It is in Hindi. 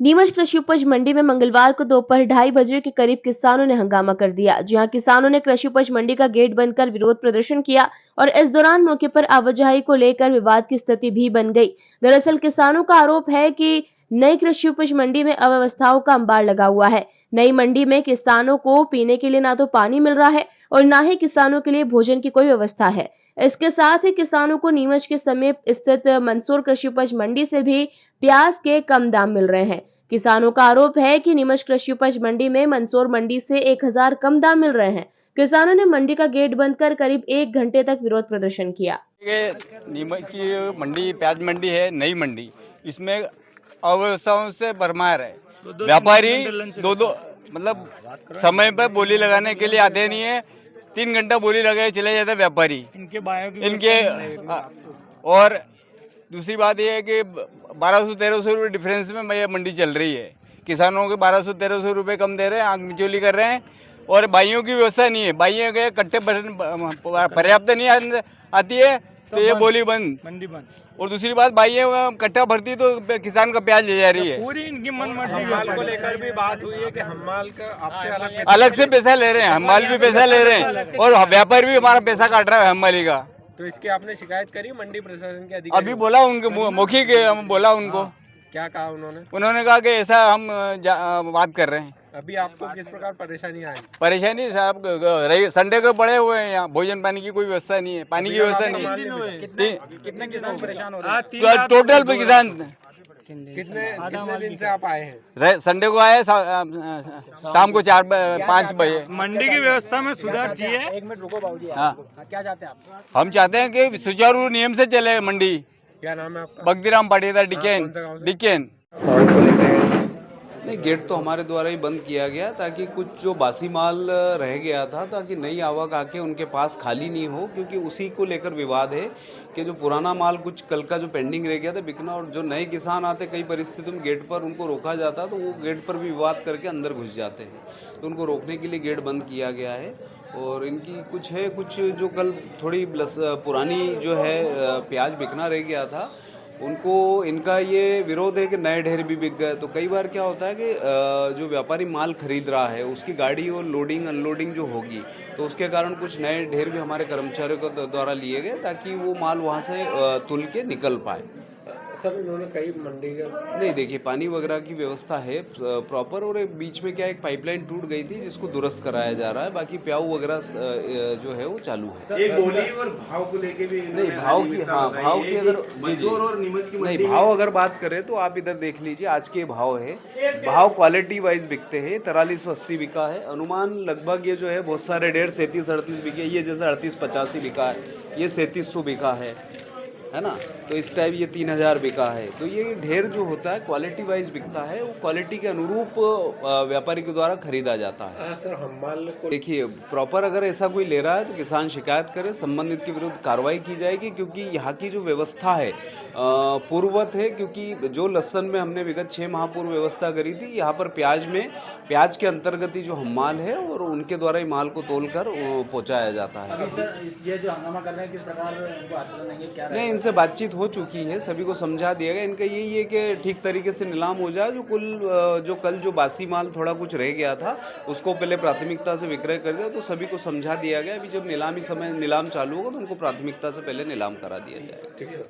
नीमच कृषि उपज मंडी में मंगलवार को दोपहर 2:30 बजे के करीब किसानों ने हंगामा कर दिया। जहां किसानों ने कृषि उपज मंडी का गेट बंद कर विरोध प्रदर्शन किया और इस दौरान मौके पर आवाजाही को लेकर विवाद की स्थिति भी बन गई। दरअसल किसानों का आरोप है कि नई कृषि उपज मंडी में अव्यवस्थाओं का अंबार लगा हुआ है। नई मंडी में किसानों को पीने के लिए ना तो पानी मिल रहा है और न ही किसानों के लिए भोजन की कोई व्यवस्था है। इसके साथ ही किसानों को नीमच के समीप स्थित मंदसौर कृषि उपज मंडी से भी प्याज के कम दाम मिल रहे हैं। किसानों का आरोप है कि नीमच कृषि उपज मंडी में मंदसौर मंडी से 1000 कम दाम मिल रहे हैं। किसानों ने मंडी का गेट बंद कर करीब 1 घंटे तक विरोध प्रदर्शन किया। ये नीमच की मंडी प्याज मंडी है, नई मंडी। इसमें अव्यवस्थाओं से भरमार है। व्यापारी दो मतलब समय पर बोली लगाने के लिए आते नहीं है। 3 घंटा बोली लगाए चले जाते व्यापारी इनके। और दूसरी बात यह है कि 1200-1300 रुपये डिफरेंस में ये मंडी चल रही है। किसानों के 1200-1300 रुपये कम दे रहे हैं, आंख मिचोली कर रहे हैं। और बाइयों की व्यवस्था नहीं है, बाइयों के कट्टे पर्याप्त नहीं आती है, तो ये बोली बंद, मंडी बंद। और दूसरी बात, बाइयों कट्टा भरती तो किसान का प्याज ले जा रही है। पूरी इनकी हमाल को लेकर भी बात हुई है कि हमाल का आपसे अलग से पैसा ले रहे हैं, हमाल भी पैसा ले रहे हैं और व्यापारी भी हमारा पैसा काट रहा है हमाली का। तो इसके आपने शिकायत करी मंडी प्रशासन के अधिकारी? अभी बोला उनके मौखिक बोला उनको। क्या कहा उन्होंने? उन्होंने कहा कि ऐसा हम बात कर रहे हैं। अभी आपको किस प्रकार परेशानी आई? परेशानी साहब, संडे को पड़े हुए हैं यहाँ, भोजन पानी की कोई व्यवस्था नहीं है, पानी की व्यवस्था नहीं है। कितने किसान परेशान हो रहे हैं? टोटल पे किसान कितने दिन से आप आए हैं? संडे को आए, शाम को 4-5 बजे। मंडी की व्यवस्था में सुधार चाहिए। एक मिनट रुको बाबूजी। हाँ, क्या चाहते हैं आप? हम चाहते हैं कि सुचारू नियम से चले मंडी। क्या नाम है आपका? बगदीराम पाटीदार, डिकेन। नहीं, गेट तो हमारे द्वारा ही बंद किया गया ताकि कुछ जो बासी माल रह गया था, ताकि नई आवक आके उनके पास खाली नहीं हो, क्योंकि उसी को लेकर विवाद है कि जो पुराना माल कुछ कल का जो पेंडिंग रह गया था बिकना, और जो नए किसान आते कई परिस्थितियों में गेट पर उनको रोका जाता तो वो गेट पर भी विवाद करके अंदर घुस जाते हैं, तो उनको रोकने के लिए गेट बंद किया गया है। और इनकी कुछ जो कल थोड़ी पुरानी जो है प्याज बिकना रह गया था, उनको इनका ये विरोध है कि नए ढेर भी बिक गए। तो कई बार क्या होता है कि जो व्यापारी माल खरीद रहा है उसकी गाड़ी और लोडिंग अनलोडिंग जो होगी, तो उसके कारण कुछ नए ढेर भी हमारे कर्मचारियों के द्वारा लिए गए ताकि वो माल वहाँ से तुल के निकल पाए। सर, इन्होंने कई मंडी का नहीं, देखिए पानी वगैरह की व्यवस्था है प्रॉपर, और एक बीच में क्या एक पाइपलाइन टूट गई थी जिसको दुरुस्त कराया जा रहा है। बाकी प्याऊ वगैरह जो है वो चालू है। एक बोली और भाव को लेके भी नहीं, भाव की, हाँ, भाव की अगर मंदसौर और नीमच की नहीं, भाव अगर बात करें तो आप इधर देख लीजिए, आज के भाव है, भाव क्वालिटी वाइज बिकते हैं। 4380 बिका है, अनुमान लगभग ये जो है बहुत सारे ढेर 37-38 बिके, ये जैसे 3885 बिका है, ये 3700 बिका है ना, तो इस टाइप ये 3000 बिका है। तो ये ढेर जो होता है क्वालिटी वाइज बिकता है, वो क्वालिटी के अनुरूप व्यापारी के द्वारा खरीदा जाता है। सर, हम माल को देखिए प्रॉपर अगर ऐसा कोई ले रहा है तो किसान शिकायत करे, संबंधित के विरुद्ध कार्रवाई की जाएगी, क्योंकि यहाँ की जो व्यवस्था है पूर्ववत है। क्योंकि जो लहसन में हमने विगत 6 माह पूर्व व्यवस्था करी थी, यहाँ पर प्याज के अंतर्गत ही जो हम्माल है और उनके द्वारा ही माल को तोलकर पहुँचाया जाता है। अभी सर ये जो हंगामा कर रहे हैं, किस प्रकार उनको आश्वासन देंगे? क्या नहीं, इनसे बातचीत हो चुकी है, सभी को समझा दिया गया। इनका यही है कि ठीक तरीके से नीलाम हो जाए। जो कल जो बासी माल थोड़ा कुछ रह गया था उसको पहले प्राथमिकता से विक्रय कर दिया, तो सभी को समझा दिया गया। अभी जब नीलामी समय नीलाम चालू होगा तो उनको प्राथमिकता से पहले नीलाम करा दिया जाएगा।